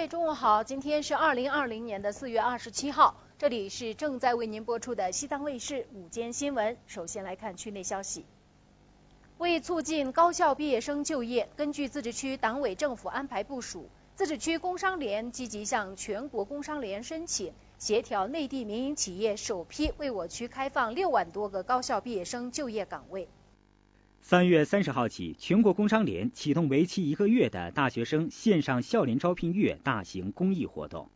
位中午好，今天是2020年的4月27号，这里是正在为您播出的西藏卫视午间新闻。首先来看区内消息。为促进高校毕业生就业，根据自治区党委政府安排部署，自治区工商联积极向全国工商联申请，协调内地民营企业首批为我区开放6万多个高校毕业生就业岗位。3月30号起，全国工商联启动为期1个月的大学生线上校联招聘月大型公益活动。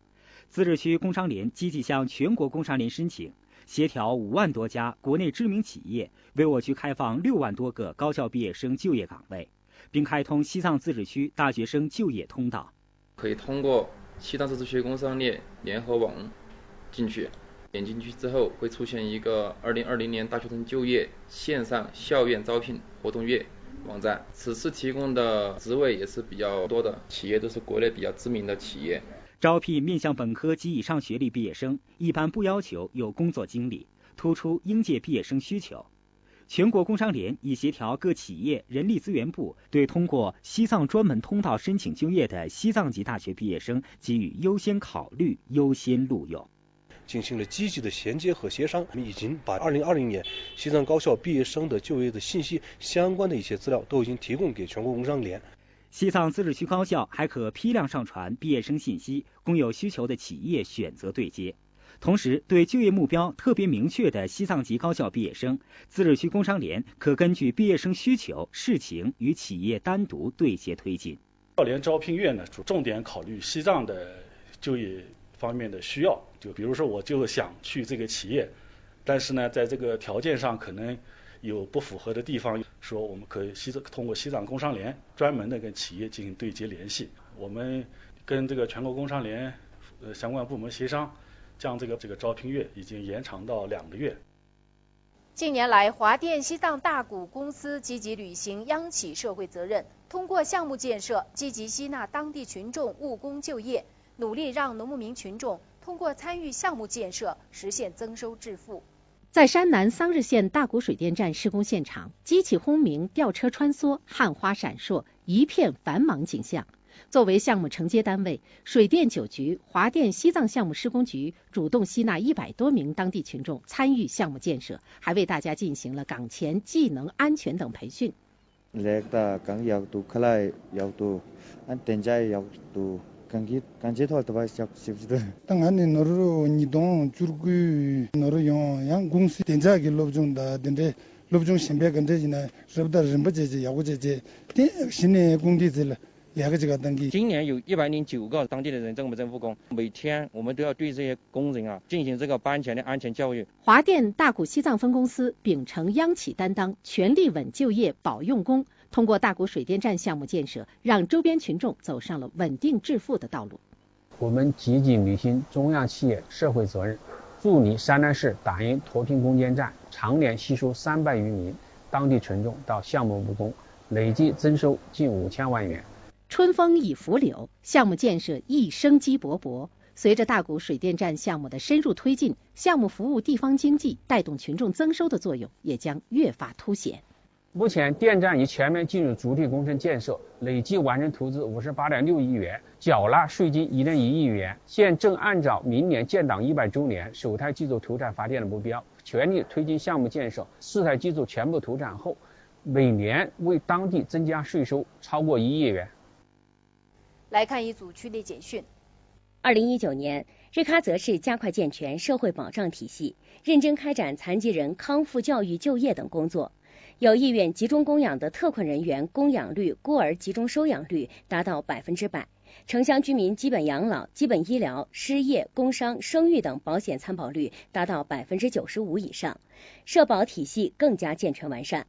自治区工商联积极向全国工商联申请，协调5万多家国内知名企业为我区开放6万多个高校毕业生就业岗位，并开通西藏自治区大学生就业通道。可以通过西藏自治区工商联联合网进去。点进去之后会出现一个2020年大学生就业线上校园招聘活动月网站，此次提供的职位也是比较多的，企业都是国内比较知名的企业。招聘面向本科及以上学历毕业生，一般不要求有工作经历，突出应届毕业生需求。全国工商联已协调各企业人力资源部，对通过西藏专门通道申请就业的西藏籍大学毕业生给予优先考虑、优先录用。进行了积极的衔接和协商，我们已经把2020年西藏高校毕业生的就业的信息相关的一些资料都已经提供给全国工商联。西藏自治区高校还可批量上传毕业生信息，供有需求的企业选择对接。同时，对就业目标特别明确的西藏籍高校毕业生，自治区工商联可根据毕业生需求、事情与企业单独对接推进。校联招聘月呢，重点考虑西藏的就业方面的需要，就比如说我就想去这个企业，但是呢在这个条件上可能有不符合的地方，说我们可以通过西藏工商联专门的跟企业进行对接联系，我们跟这个全国工商联相关部门协商，将这个招聘月已经延长到2个月。近年来，华电西藏大股公司积极履行央企社会责任，通过项目建设积极吸纳当地群众务工就业，努力让农牧民群众通过参与项目建设实现增收致富。在山南桑日县大谷水电站施工现场，机器轰鸣，吊车穿梭，焊花闪烁，一片繁忙景象。作为项目承接单位，水电9局、华电西藏项目施工局主动吸纳100多名当地群众参与项目建设，还为大家进行了岗前技能、安全等培训。당안에 너로 니동 줄구 너로 양 공시 된자기 롭종다 된데 롭종 신배 건데지나 럽다 림버제제 야고제제 신의 공디들 야가지가 당기 今年有109个当地的人政务工，每天我们都要对这些工人进行这个班前的安全教育。华电大谷西藏分公司秉承央企担当，全力稳就业、保用工，通过大谷水电站项目建设，让周边群众走上了稳定致富的道路。我们积极履行中央企业社会责任，助力山南市打印脱贫攻坚战，常年吸收300余名当地群众到项目务工，累计增收近5000万元。春风已拂柳，项目建设亦生机勃勃。随着大谷水电站项目的深入推进，项目服务地方经济、带动群众增收的作用也将越发凸显。目前电站已全面进入主体工程建设，累计完成投资58.6亿元，缴纳税金1.1亿元。现正按照明年建党100周年首台机组投产发电的目标，全力推进项目建设。4台机组全部投产后，每年为当地增加税收超过1亿元。来看一组区内简讯。2019年，日喀则市加快健全社会保障体系，认真开展残疾人康复教育就业等工作。有意愿集中供养的特困人员供养率、孤儿集中收养率达到100%，城乡居民基本养老、基本医疗、失业、工伤、生育等保险参保率达到95%以上，社保体系更加健全完善。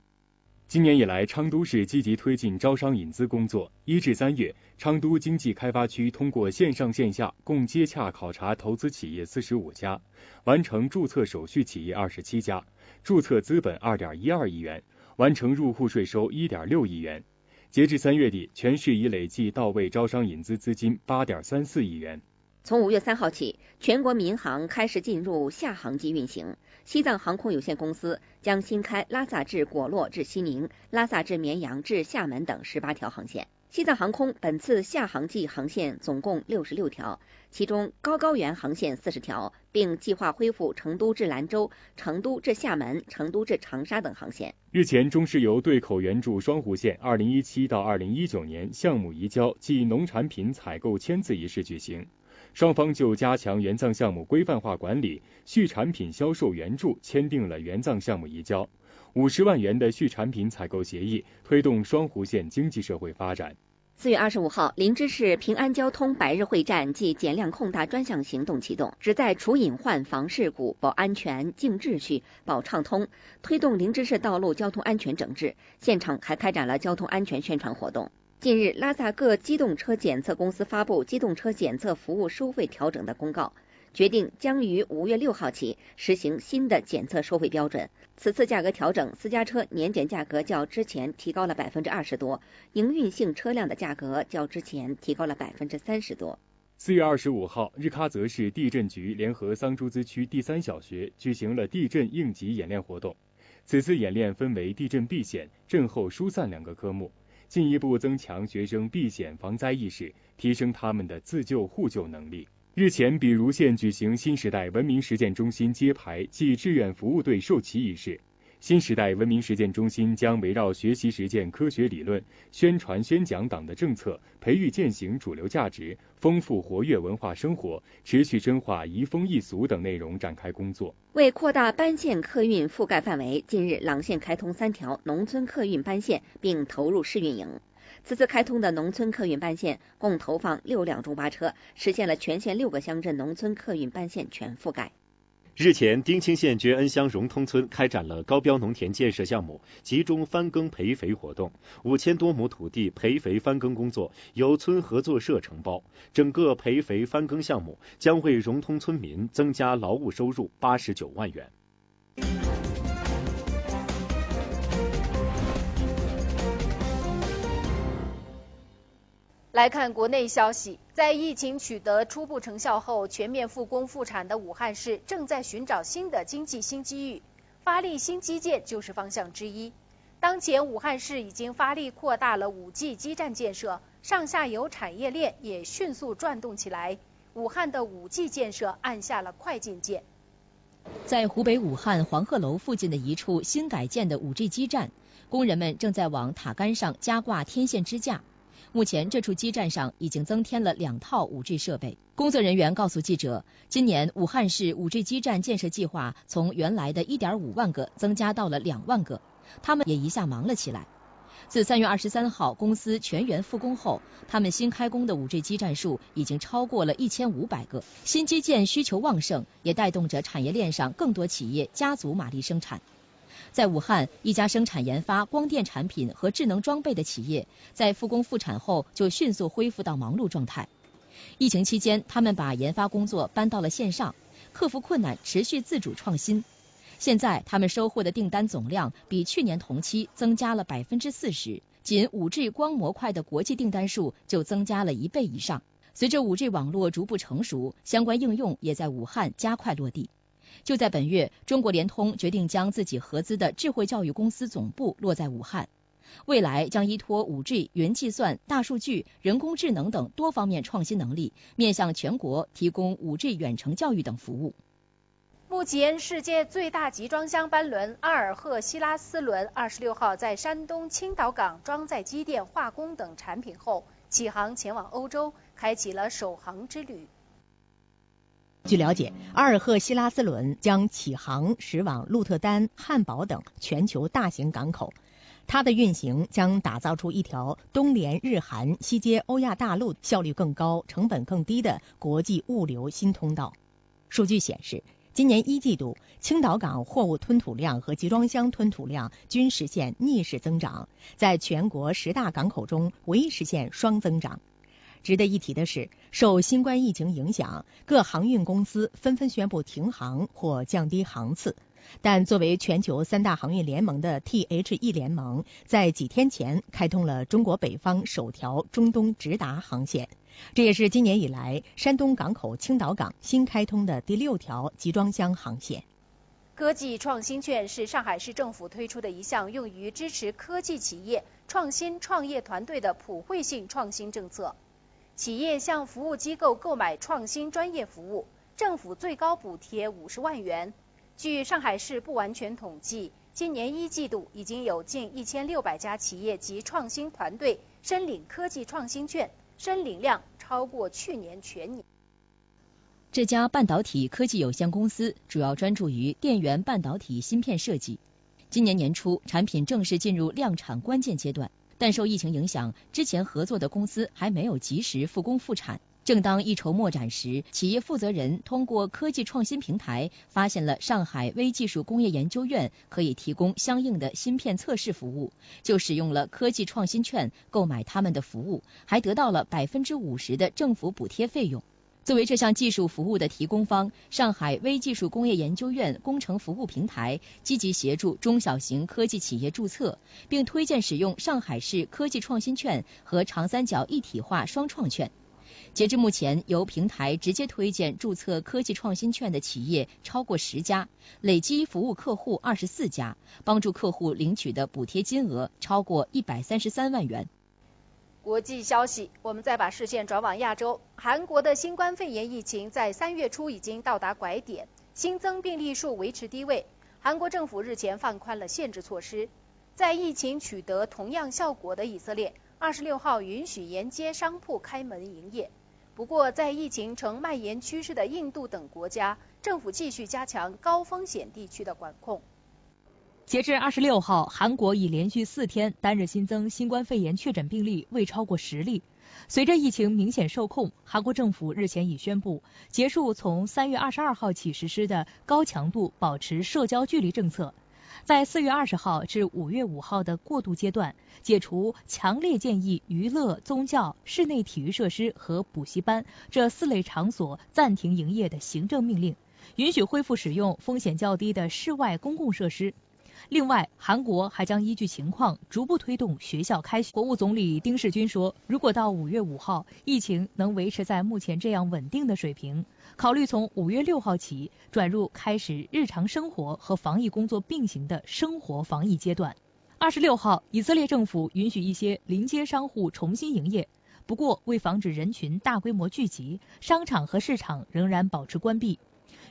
今年以来，昌都市积极推进招商引资工作。1至3月，昌都经济开发区通过线上线下共接洽考察投资企业45家，完成注册手续企业27家，注册资本2.12亿元，完成入户税收1.6亿元。截至3月底，全市已累计到位招商引资资金8.34亿元。从5月3号起，全国民航开始进入下航机运行。西藏航空有限公司将新开拉萨至果洛至西宁、拉萨至绵阳至厦门等18条航线。西藏航空本次下航季航线总共66条，其中高原航线40条，并计划恢复成都至兰州、成都至厦门、成都至长沙等航线。日前，中石油对口援助双湖县2017到2019年项目移交暨农产品采购签字仪式举行，双方就加强援藏项目规范化管理、畜产品销售援助签订了援藏项目移交50万元的畜产品采购协议，推动双湖县经济社会发展。4月25号，林芝市平安交通百日会战暨减量控大专项行动启动，旨在除隐患、防事故、保安全、静秩序、保畅通，推动林芝市道路交通安全整治。现场还开展了交通安全宣传活动。近日，拉萨各机动车检测公司发布机动车检测服务收费调整的公告，决定将于5月6号起实行新的检测收费标准。此次价格调整，私家车年检价格较之前提高了20%多，营运性车辆的价格较之前提高了30%多。4月25号，日喀则市地震局联合桑珠孜区第3小学举行了地震应急演练活动。此次演练分为地震避险、震后疏散2个科目，进一步增强学生避险防灾意识，提升他们的自救互救能力。日前，比如县举行新时代文明实践中心揭牌暨志愿服务队授旗仪式。新时代文明实践中心将围绕学习实践科学理论、宣传宣讲党的政策、培育践行主流价值、丰富活跃文化生活、持续深化移风易俗等内容展开工作。为扩大班线客运覆盖范围，近日朗县开通3条农村客运班线，并投入试运营。此次开通的农村客运班线共投放6辆中巴车，实现了全县6个乡镇农村客运班线全覆盖。日前，丁青县觉恩乡荣通村开展了高标农田建设项目集中翻耕培肥活动，5000多亩土地培肥翻耕工作由村合作社承包。整个培肥翻耕项目将为荣通村民增加劳务收入89万元。来看国内消息，在疫情取得初步成效后，全面复工复产的武汉市正在寻找新的经济新机遇，发力新基建就是方向之一。当前武汉市已经发力扩大了5G 基站建设，上下游产业链也迅速转动起来，武汉的5G 建设按下了快进键。在湖北武汉黄鹤楼附近的一处新改建的5G 基站，工人们正在往塔杆上加挂天线支架。目前这处基站上已经增添了2套5G 设备。工作人员告诉记者，今年武汉市5G 基站建设计划从原来的1.5万个增加到了2万个，他们也一下忙了起来。自3月23号公司全员复工后，他们新开工的5G 基站数已经超过了1500个。新基建需求旺盛，也带动着产业链上更多企业加足马力生产。在武汉，一家生产研发光电产品和智能装备的企业，在复工复产后就迅速恢复到忙碌状态。疫情期间，他们把研发工作搬到了线上，克服困难，持续自主创新。现在，他们收获的订单总量比去年同期增加了40%，仅5G 光模块的国际订单数就增加了1倍以上。随着5G 网络逐步成熟，相关应用也在武汉加快落地。就在本月，中国联通决定将自己合资的智慧教育公司总部落在武汉，未来将依托 5G、云计算、大数据、人工智能等多方面创新能力，面向全国提供 5G 远程教育等服务。目前，世界最大集装箱班轮阿尔赫希拉斯轮26号在山东青岛港装载机电、化工等产品后，起航前往欧洲，开启了首航之旅。据了解，阿尔赫希拉斯轮将起航驶往鹿特丹、汉堡等全球大型港口。它的运行将打造出一条东连日韩、西接欧亚大陆、效率更高、成本更低的国际物流新通道。数据显示，今年1季度，青岛港货物吞吐量和集装箱吞吐量均实现逆势增长，在全国10大港口中唯一实现双增长。值得一提的是，受新冠疫情影响，各航运公司纷纷宣布停航或降低航次。但作为全球3大航运联盟的 THE 联盟，在几天前开通了中国北方首条中东直达航线，这也是今年以来山东港口青岛港新开通的第6条集装箱航线。科技创新券是上海市政府推出的一项用于支持科技企业创新创业团队的普惠性创新政策。企业向服务机构购买创新专业服务，政府最高补贴50万元。据上海市不完全统计，今年1季度已经有近1600家企业及创新团队申领科技创新券，申领量超过去年全年。这家半导体科技有限公司主要专注于电源半导体芯片设计。今年年初，产品正式进入量产关键阶段，但受疫情影响，之前合作的公司还没有及时复工复产。正当一筹莫展时，企业负责人通过科技创新平台发现了上海微技术工业研究院可以提供相应的芯片测试服务，就使用了科技创新券购买他们的服务，还得到了50%的政府补贴费用。作为这项技术服务的提供方，上海微技术工业研究院工程服务平台积极协助中小型科技企业注册，并推荐使用上海市科技创新券和长三角一体化双创券。截至目前，由平台直接推荐注册科技创新券的企业超过10家，累计服务客户24家，帮助客户领取的补贴金额超过133万元。国际消息，我们再把视线转往亚洲。韩国的新冠肺炎疫情在3月初已经到达拐点，新增病例数维持低位。韩国政府日前放宽了限制措施。在疫情取得同样效果的以色列，26号允许沿街商铺开门营业。不过，在疫情呈蔓延趋势的印度等国家，政府继续加强高风险地区的管控。截至26号，韩国已连续4天单日新增新冠肺炎确诊病例未超过10例。随着疫情明显受控，韩国政府日前已宣布结束从3月22号起实施的高强度保持社交距离政策。在4月20号至5月5号的过渡阶段，解除强烈建议娱乐、宗教、室内体育设施和补习班这4类场所暂停营业的行政命令，允许恢复使用风险较低的室外公共设施。另外，韩国还将依据情况逐步推动学校开学。国务总理丁世军说，如果到5月5号疫情能维持在目前这样稳定的水平，考虑从5月6号起转入开始日常生活和防疫工作并行的生活防疫阶段。26号，以色列政府允许一些临街商户重新营业，不过为防止人群大规模聚集，商场和市场仍然保持关闭。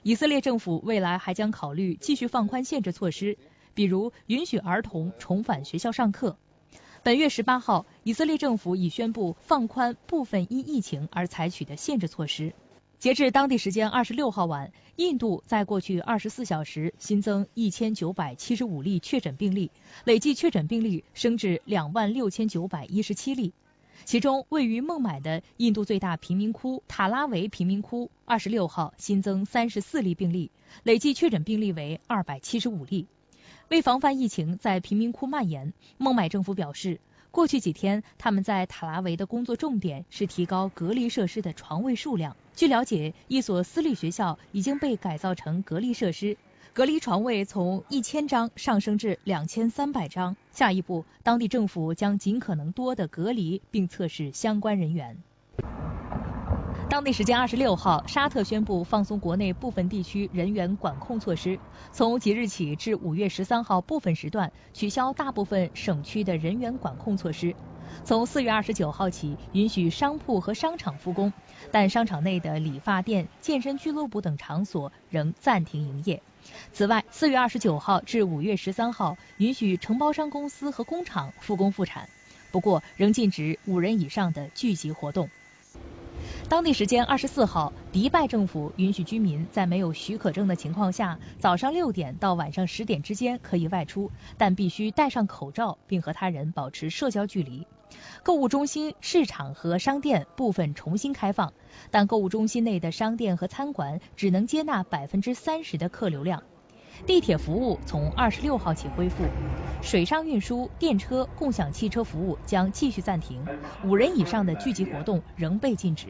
以色列政府未来还将考虑继续放宽限制措施，比如允许儿童重返学校上课。本月18号，以色列政府已宣布放宽部分因疫情而采取的限制措施。截至当地时间26号晚，印度在过去24小时新增1975例确诊病例，累计确诊病例升至26917例。其中，位于孟买的印度最大贫民窟塔拉维贫民窟26号新增34例病例，累计确诊病例为275例。为防范疫情在贫民窟蔓延，孟买政府表示，过去几天他们在塔拉维的工作重点是提高隔离设施的床位数量。据了解，一所私立学校已经被改造成隔离设施，隔离床位从1000张上升至2300张。下一步，当地政府将尽可能多的隔离并测试相关人员。当地时间26号，沙特宣布放松国内部分地区人员管控措施，从即日起至5月13号部分时段取消大部分省区的人员管控措施。从4月29号起，允许商铺和商场复工，但商场内的理发店、健身俱乐部等场所仍暂停营业。此外，4月29号至5月13号，允许承包商公司和工厂复工复产，不过仍禁止5人以上的聚集活动。当地时间24号，迪拜政府允许居民在没有许可证的情况下，早上6点到晚上10点之间可以外出，但必须戴上口罩并和他人保持社交距离。购物中心、市场和商店部分重新开放，但购物中心内的商店和餐馆只能接纳30%的客流量。地铁服务从26号起恢复，水上运输、电车、共享汽车服务将继续暂停，5人以上的聚集活动仍被禁止。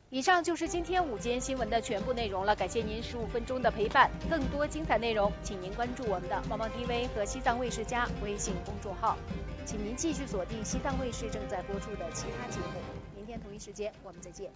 以上就是今天午间新闻的全部内容了，感谢您15分钟的陪伴。更多精彩内容，请您关注我们的猫猫 TV 和西藏卫视加微信公众号。请您继续锁定西藏卫视正在播出的其他节目。明天同一时间我们再见。